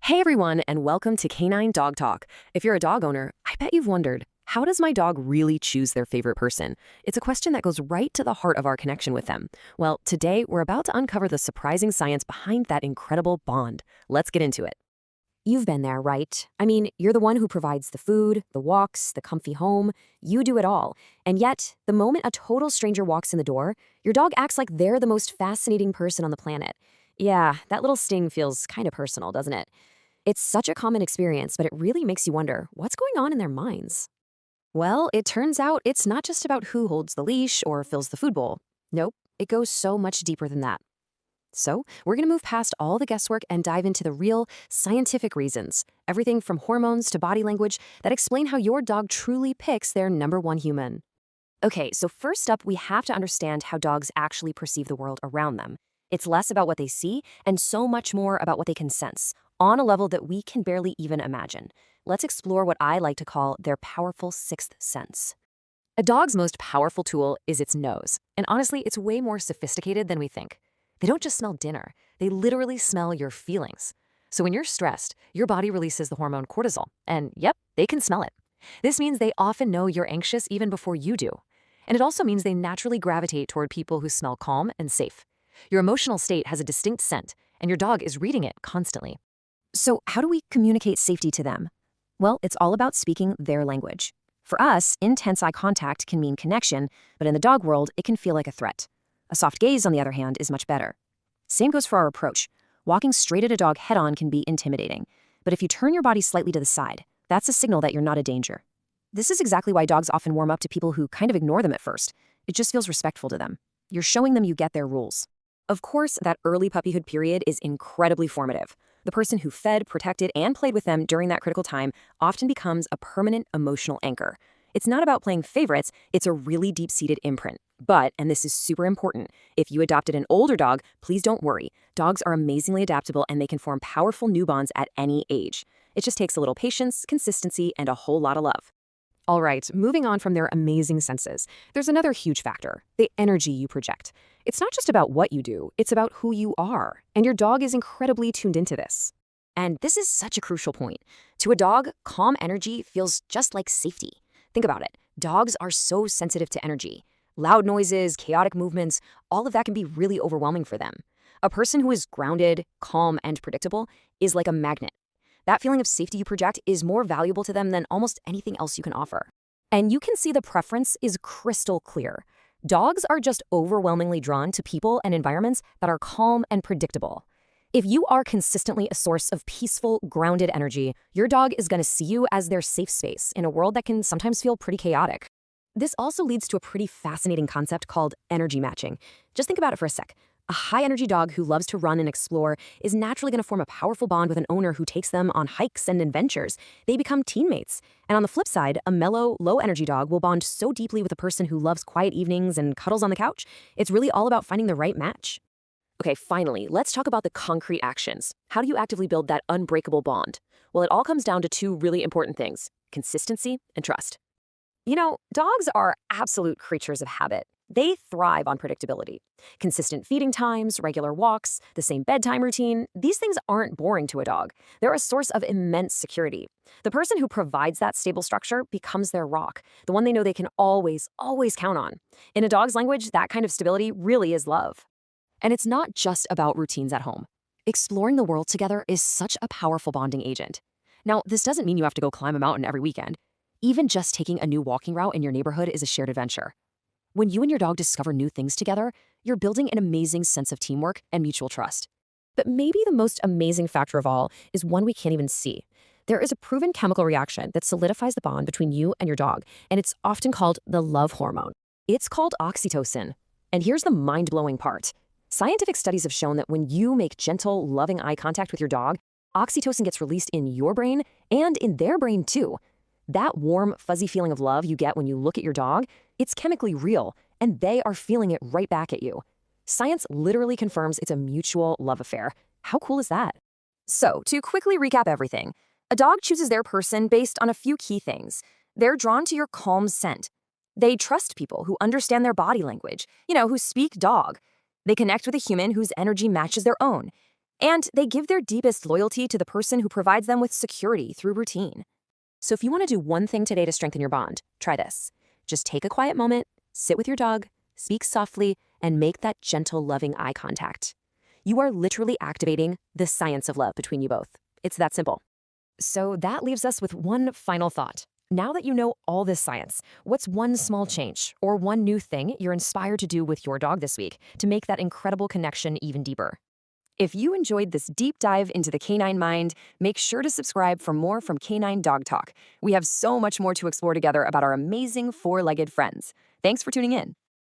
Hey everyone, and welcome to Canine Dog Talk. If you're a dog owner, I bet you've wondered, how does my dog really choose their favorite person? It's a question that goes right to the heart of our connection with them. Well, today we're about to uncover the surprising science behind that incredible bond. Let's get into it. You've been there, right? I mean, you're the one who provides the food, the walks, the comfy home. You do it all. And yet, the moment a total stranger walks in the door, your dog acts like they're the most fascinating person on the planet. Yeah, that little sting feels kind of personal, doesn't it? It's such a common experience, but it really makes you wonder, what's going on in their minds? Well, it turns out it's not just about who holds the leash or fills the food bowl. Nope, it goes so much deeper than that. So, we're going to move past all the guesswork and dive into the real, scientific reasons, everything from hormones to body language, that explain how your dog truly picks their number one human. Okay, so first up, we have to understand how dogs actually perceive the world around them. It's less about what they see and so much more about what they can sense, on a level that we can barely even imagine. Let's explore what I like to call their powerful sixth sense. A dog's most powerful tool is its nose, and honestly, it's way more sophisticated than we think. They don't just smell dinner, they literally smell your feelings. So when you're stressed, your body releases the hormone cortisol, and yep, they can smell it. This means they often know you're anxious even before you do. And it also means they naturally gravitate toward people who smell calm and safe. Your emotional state has a distinct scent, and your dog is reading it constantly. So how do we communicate safety to them? Well, it's all about speaking their language. For us, intense eye contact can mean connection, but in the dog world, it can feel like a threat. A soft gaze, on the other hand, is much better. Same goes for our approach. Walking straight at a dog head-on can be intimidating, but if you turn your body slightly to the side, that's a signal that you're not a danger. This is exactly why dogs often warm up to people who kind of ignore them at first. It just feels respectful to them. You're showing them you get their rules. Of course, that early puppyhood period is incredibly formative. The person who fed, protected, and played with them during that critical time often becomes a permanent emotional anchor. It's not about playing favorites, it's a really deep-seated imprint. But, and this is super important, if you adopted an older dog, please don't worry. Dogs are amazingly adaptable and they can form powerful new bonds at any age. It just takes a little patience, consistency, and a whole lot of love. All right, moving on from their amazing senses, there's another huge factor, the energy you project. It's not just about what you do, it's about who you are, and your dog is incredibly tuned into this. And this is such a crucial point. To a dog, calm energy feels just like safety. Think about it. Dogs are so sensitive to energy. Loud noises, chaotic movements, all of that can be really overwhelming for them. A person who is grounded, calm, and predictable is like a magnet. That feeling of safety you project is more valuable to them than almost anything else you can offer. And you can see the preference is crystal clear. Dogs are just overwhelmingly drawn to people and environments that are calm and predictable. If you are consistently a source of peaceful, grounded energy, your dog is going to see you as their safe space in a world that can sometimes feel pretty chaotic. This also leads to a pretty fascinating concept called energy matching. Just think about it for a sec. A high-energy dog who loves to run and explore is naturally going to form a powerful bond with an owner who takes them on hikes and adventures. They become teammates. And on the flip side, a mellow, low-energy dog will bond so deeply with a person who loves quiet evenings and cuddles on the couch. It's really all about finding the right match. Okay, finally, let's talk about the concrete actions. How do you actively build that unbreakable bond? Well, it all comes down to two really important things: consistency and trust. You know, dogs are absolute creatures of habit. They thrive on predictability. Consistent feeding times, regular walks, the same bedtime routine, these things aren't boring to a dog. They're a source of immense security. The person who provides that stable structure becomes their rock, the one they know they can always, always count on. In a dog's language, that kind of stability really is love. And it's not just about routines at home. Exploring the world together is such a powerful bonding agent. Now, this doesn't mean you have to go climb a mountain every weekend. Even just taking a new walking route in your neighborhood is a shared adventure. When you and your dog discover new things together, you're building an amazing sense of teamwork and mutual trust. But maybe the most amazing factor of all is one we can't even see. There is a proven chemical reaction that solidifies the bond between you and your dog, and it's often called the love hormone. It's called oxytocin. And here's the mind-blowing part. Scientific studies have shown that when you make gentle, loving eye contact with your dog, oxytocin gets released in your brain and in their brain too. That warm, fuzzy feeling of love you get when you look at your dog, it's chemically real, and they are feeling it right back at you. Science literally confirms it's a mutual love affair. How cool is that? So, to quickly recap everything, a dog chooses their person based on a few key things. They're drawn to your calm scent. They trust people who understand their body language, who speak dog. They connect with a human whose energy matches their own. And they give their deepest loyalty to the person who provides them with security through routine. So if you want to do one thing today to strengthen your bond, try this. Just take a quiet moment, sit with your dog, speak softly, and make that gentle, loving eye contact. You are literally activating the science of love between you both. It's that simple. So that leaves us with one final thought. Now that you know all this science, what's one small change or one new thing you're inspired to do with your dog this week to make that incredible connection even deeper? If you enjoyed this deep dive into the canine mind, make sure to subscribe for more from Canine Dog Talk. We have so much more to explore together about our amazing four-legged friends. Thanks for tuning in.